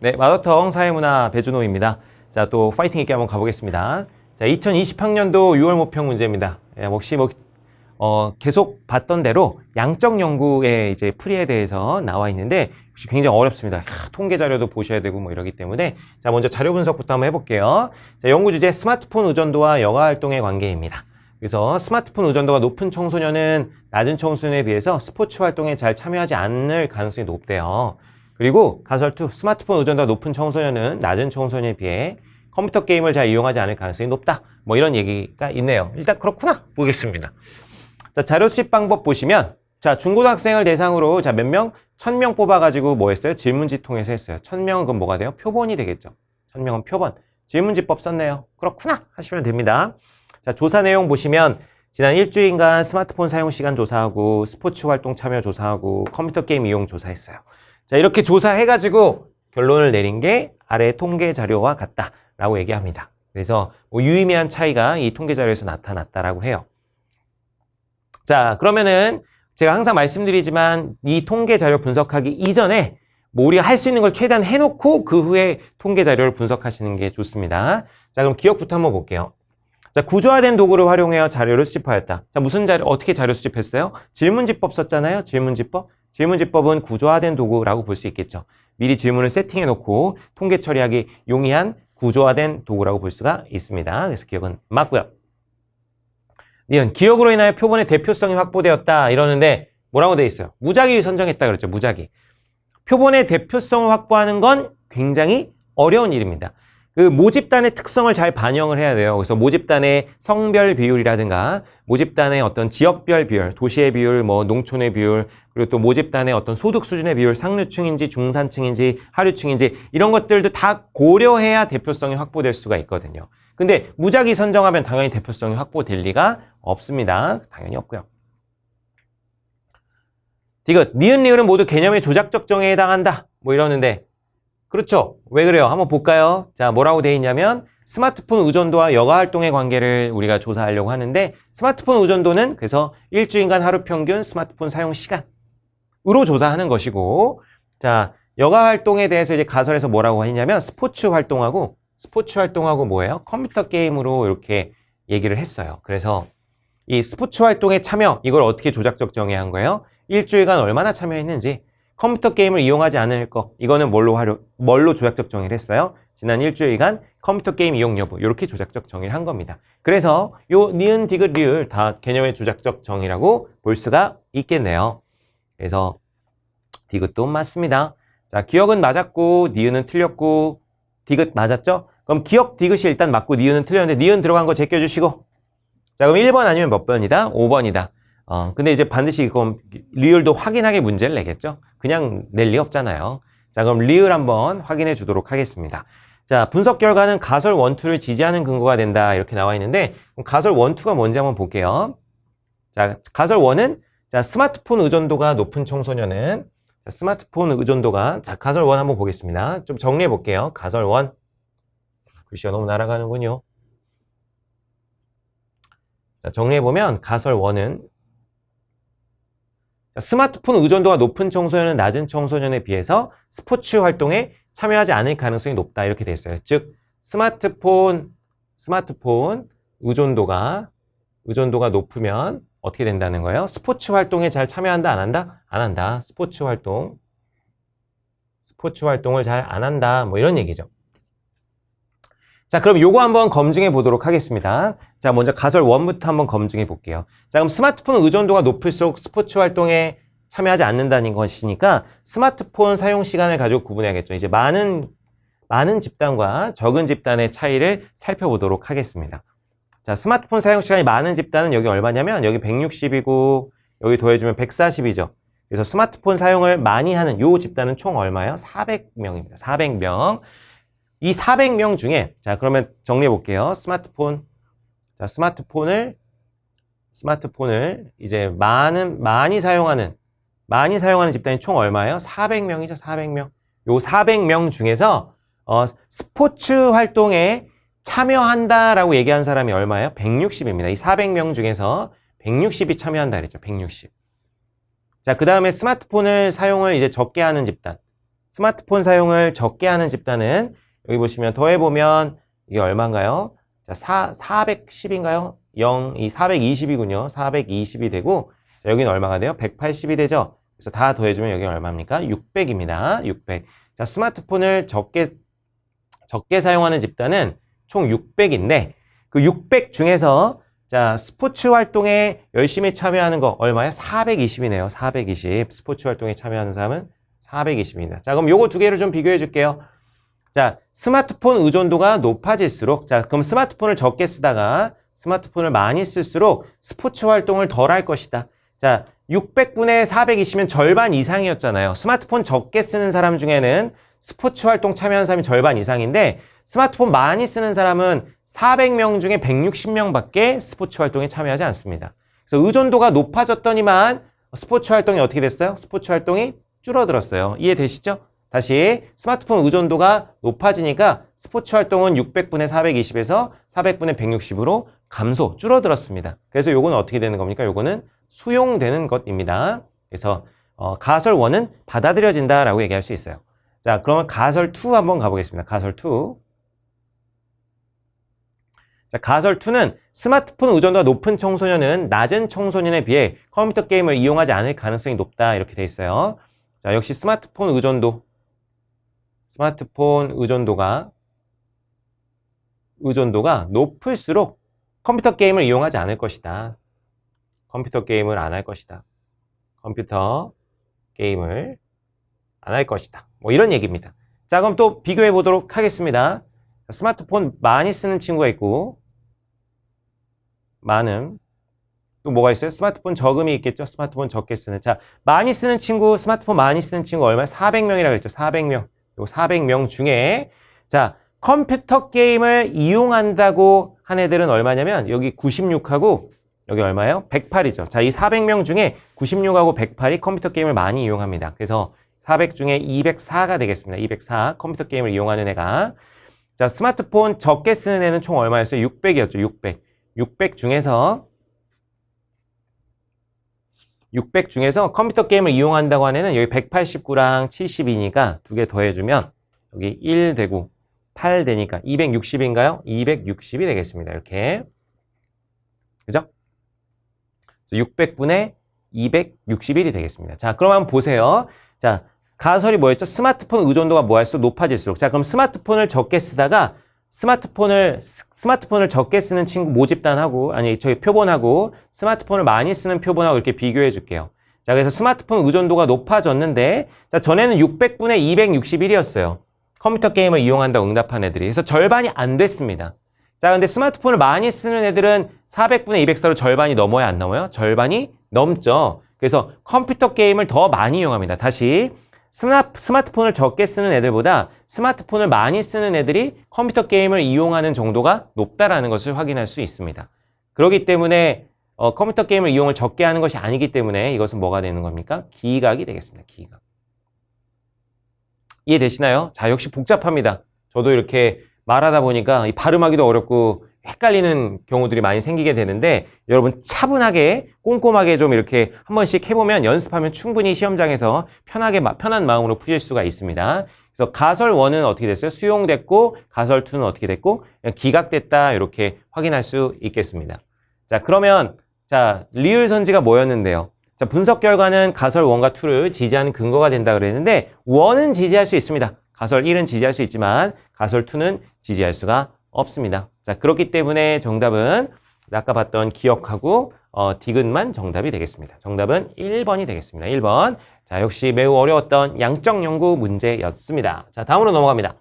네, 마더텅 사회문화 배준호입니다. 자, 또 파이팅 있게 한번 가보겠습니다. 자, 2020학년도 6월 모평 문제입니다. 역시 계속 봤던 대로 양적 연구의 이제 풀이에 대해서 나와 있는데 역시 굉장히 어렵습니다. 통계 자료도 보셔야 되고 뭐 이러기 때문에 자, 먼저 자료 분석부터 한번 해볼게요. 자, 연구 주제 스마트폰 의존도와 여가 활동의 관계입니다. 그래서 스마트폰 의존도가 높은 청소년은 낮은 청소년에 비해서 스포츠 활동에 잘 참여하지 않을 가능성이 높대요. 그리고 가설2 스마트폰 의존도가 높은 청소년은 낮은 청소년에 비해 컴퓨터 게임을 잘 이용하지 않을 가능성이 높다. 뭐 이런 얘기가 있네요. 일단 그렇구나 보겠습니다. 자, 자료 수집 방법 보시면 자, 중고등학생을 대상으로 자, 몇 명? 1000명 뽑아가지고 뭐 했어요? 질문지 통해서 했어요. 1000명은 그럼 뭐가 돼요? 표본이 되겠죠. 1000명은 표본. 질문지법 썼네요. 그렇구나 하시면 됩니다. 자, 조사 내용 보시면 지난 일주일간 스마트폰 사용 시간 조사하고 스포츠 활동 참여 조사하고 컴퓨터 게임 이용 조사했어요. 자, 이렇게 조사해가지고 결론을 내린 게 아래 통계 자료와 같다라고 얘기합니다. 그래서 뭐 유의미한 차이가 이 통계 자료에서 나타났다라고 해요. 자, 그러면은 제가 항상 말씀드리지만 이 통계 자료 분석하기 이전에 뭐 우리가 할 수 있는 걸 최대한 해놓고 그 후에 통계 자료를 분석하시는 게 좋습니다. 자, 그럼 기억부터 한번 볼게요. 자, 구조화된 도구를 활용하여 자료를 수집하였다. 자, 무슨 자료, 어떻게 자료 수집했어요? 질문지법 썼잖아요. 질문지법. 질문지법은 구조화된 도구라고 볼 수 있겠죠. 미리 질문을 세팅해 놓고 통계 처리하기 용이한 구조화된 도구라고 볼 수가 있습니다. 그래서 기억은 맞고요. 니은, 기억으로 인하여 표본의 대표성이 확보되었다 이러는데 뭐라고 돼 있어요? 무작위 선정했다 그랬죠. 무작위. 표본의 대표성을 확보하는 건 굉장히 어려운 일입니다. 그 모집단의 특성을 잘 반영을 해야 돼요. 그래서 모집단의 성별 비율이라든가 모집단의 어떤 지역별 비율, 도시의 비율, 뭐 농촌의 비율, 그리고 또 모집단의 어떤 소득 수준의 비율, 상류층인지 중산층인지 하류층인지 이런 것들도 다 고려해야 대표성이 확보될 수가 있거든요. 근데 무작위 선정하면 당연히 대표성이 확보될 리가 없습니다. 당연히 없고요. 디귿, 니은, 리을은 모두 개념의 조작적 정의에 해당한다. 뭐 이러는데 그렇죠. 왜 그래요? 한번 볼까요? 자, 뭐라고 돼 있냐면 스마트폰 의존도와 여가 활동의 관계를 우리가 조사하려고 하는데 스마트폰 의존도는 그래서 일주일간 하루 평균 스마트폰 사용 시간으로 조사하는 것이고 자, 여가 활동에 대해서 이제 가설에서 뭐라고 했냐면 스포츠 활동하고 뭐예요? 컴퓨터 게임으로 이렇게 얘기를 했어요. 그래서 이 스포츠 활동에 참여 이걸 어떻게 조작적 정의한 거예요? 일주일간 얼마나 참여했는지 컴퓨터 게임을 이용하지 않을 거 이거는 뭘로 조작적 정의를 했어요? 지난 일주일간 컴퓨터 게임 이용 여부 이렇게 조작적 정의를 한 겁니다. 그래서 요 니은, 디귿, 리을 다 개념의 조작적 정의라고 볼 수가 있겠네요. 그래서 디귿도 맞습니다. 자, 기억은 맞았고 니은은 틀렸고 디귿 맞았죠? 그럼 기억 디귿이 일단 맞고 니은은 틀렸는데 니은 들어간 거 제껴주시고 자, 그럼 1번 아니면 몇 번이다? 5번이다. 근데 이제 반드시 그럼 리을도 확인하게 문제를 내겠죠? 그냥 낼 리 없잖아요. 자, 그럼 리을 한번 확인해 주도록 하겠습니다. 자, 분석 결과는 가설 1, 2를 지지하는 근거가 된다. 이렇게 나와 있는데, 그럼 가설 1, 2가 뭔지 한번 볼게요. 자, 가설 1은, 자, 스마트폰 의존도가 높은 청소년은, 자, 스마트폰 의존도가, 자, 가설 1 한번 보겠습니다. 좀 정리해 볼게요. 가설 1. 글씨가 너무 날아가는군요. 자, 정리해 보면, 가설 1은, 스마트폰 의존도가 높은 청소년은 낮은 청소년에 비해서 스포츠 활동에 참여하지 않을 가능성이 높다 이렇게 돼 있어요. 즉 스마트폰 의존도가 높으면 어떻게 된다는 거예요? 스포츠 활동에 잘 참여한다 안 한다? 안 한다. 스포츠 활동을 잘 안 한다. 뭐 이런 얘기죠. 자, 그럼 요거 한번 검증해 보도록 하겠습니다. 자, 먼저 가설 1부터 한번 검증해 볼게요. 자, 그럼 스마트폰 의존도가 높을수록 스포츠 활동에 참여하지 않는다는 것이니까 스마트폰 사용 시간을 가지고 구분해야겠죠. 이제 많은 집단과 적은 집단의 차이를 살펴보도록 하겠습니다. 자, 스마트폰 사용 시간이 많은 집단은 여기 얼마냐면 여기 160이고 여기 더해주면 140이죠. 그래서 스마트폰 사용을 많이 하는 요 집단은 총 얼마예요? 400명입니다. 400명. 이 400명 중에 자, 그러면 정리해 볼게요. 스마트폰을 이제 많이 사용하는 집단이 총 얼마예요? 400명이죠. 400명. 요 400명 중에서 스포츠 활동에 참여한다라고 얘기한 사람이 얼마예요? 160입니다. 이 400명 중에서 160이 참여한다 그랬죠. 160. 자, 그 다음에 스마트폰을 사용을 이제 적게 하는 집단. 스마트폰 사용을 적게 하는 집단은 여기 보시면 더해보면 이게 얼마인가요? 자, 410인가요? 0, 420이군요. 420이 되고 자, 여기는 얼마가 돼요? 180이 되죠? 그래서 다 더해주면 여기 얼마입니까? 600입니다. 600. 자, 스마트폰을 적게 사용하는 집단은 총 600인데 그 600 중에서 자, 스포츠 활동에 열심히 참여하는 거 얼마예요? 420이네요. 420. 스포츠 활동에 참여하는 사람은 420입니다. 자, 그럼 요거 두 개를 좀 비교해 줄게요. 자, 스마트폰 의존도가 높아질수록 자, 그럼 스마트폰을 적게 쓰다가 스마트폰을 많이 쓸수록 스포츠 활동을 덜 할 것이다. 자, 600분의 420이면 절반 이상이었잖아요. 스마트폰 적게 쓰는 사람 중에는 스포츠 활동 참여하는 사람이 절반 이상인데 스마트폰 많이 쓰는 사람은 400명 중에 160명밖에 스포츠 활동에 참여하지 않습니다. 그래서 의존도가 높아졌더니만 스포츠 활동이 어떻게 됐어요? 스포츠 활동이 줄어들었어요. 이해되시죠? 다시 스마트폰 의존도가 높아지니까 스포츠 활동은 600분의 420에서 400분의 160으로 감소, 줄어들었습니다. 그래서 요거는 어떻게 되는 겁니까? 요거는 수용되는 것입니다. 그래서 가설 1은 받아들여진다라고 얘기할 수 있어요. 자, 그러면 가설 2 한번 가보겠습니다. 가설 2. 자, 가설 2는 스마트폰 의존도가 높은 청소년은 낮은 청소년에 비해 컴퓨터 게임을 이용하지 않을 가능성이 높다 이렇게 돼 있어요. 자, 역시 스마트폰 의존도가 높을수록 컴퓨터 게임을 이용하지 않을 것이다. 컴퓨터 게임을 안 할 것이다. 컴퓨터 게임을 안 할 것이다. 뭐 이런 얘기입니다. 자, 그럼 또 비교해 보도록 하겠습니다. 스마트폰 많이 쓰는 친구가 있고 많음 또 뭐가 있어요? 스마트폰 적음이 있겠죠? 스마트폰 적게 쓰는. 자, 많이 쓰는 친구, 스마트폰 많이 쓰는 친구 얼마야? 400명이라고 했죠. 400명. 요 400명 중에 자, 컴퓨터 게임을 이용한다고 한 애들은 얼마냐면 여기 96하고 여기 얼마예요? 108이죠. 자, 이 400명 중에 96하고 108이 컴퓨터 게임을 많이 이용합니다. 그래서 400 중에 204가 되겠습니다. 204 컴퓨터 게임을 이용하는 애가. 자, 스마트폰 적게 쓰는 애는 총 얼마였어요? 600이었죠. 600 중에서 컴퓨터 게임을 이용한다고 하는 애는 여기 189랑 72니까 두 개 더해주면 여기 1 되고 8 되니까 260인가요? 260이 되겠습니다. 이렇게. 그죠? 600분의 261이 되겠습니다. 자, 그럼 한번 보세요. 자, 가설이 뭐였죠? 스마트폰 의존도가 뭐 할수록 높아질수록. 자, 그럼 스마트폰을 적게 쓰다가 스마트폰을 적게 쓰는 친구 모집단하고 저희 표본하고 스마트폰을 많이 쓰는 표본하고 이렇게 비교해 줄게요. 자, 그래서 스마트폰 의존도가 높아졌는데 자, 전에는 600분의 261이었어요. 컴퓨터 게임을 이용한다고 응답한 애들이. 그래서 절반이 안 됐습니다. 자, 근데 스마트폰을 많이 쓰는 애들은 400분의 204로 절반이 넘어야 안 넘어요? 절반이 넘죠. 그래서 컴퓨터 게임을 더 많이 이용합니다. 다시 스마트폰을 적게 쓰는 애들보다 스마트폰을 많이 쓰는 애들이 컴퓨터 게임을 이용하는 정도가 높다라는 것을 확인할 수 있습니다. 그렇기 때문에 컴퓨터 게임을 이용을 적게 하는 것이 아니기 때문에 이것은 뭐가 되는 겁니까? 기각이 되겠습니다. 기각. 이해되시나요? 자, 역시 복잡합니다. 저도 이렇게 말하다 보니까 발음하기도 어렵고 헷갈리는 경우들이 많이 생기게 되는데 여러분 차분하게 꼼꼼하게 좀 이렇게 한 번씩 해보면 연습하면 충분히 시험장에서 편한 마음으로 푸실 수가 있습니다. 그래서 가설 1은 어떻게 됐어요? 수용됐고 가설 2는 어떻게 됐고 기각됐다 이렇게 확인할 수 있겠습니다. 자, 그러면 자, 리을 선지가 뭐였는데요? 자, 분석 결과는 가설 1과 2를 지지하는 근거가 된다 그랬는데 1은 지지할 수 있습니다. 가설 1은 지지할 수 있지만 가설 2는 지지할 수가 없습니다. 자, 그렇기 때문에 정답은 아까 봤던 기억하고 디귿만 정답이 되겠습니다. 정답은 1번이 되겠습니다. 1번. 자, 역시 매우 어려웠던 양적 연구 문제였습니다. 자, 다음으로 넘어갑니다.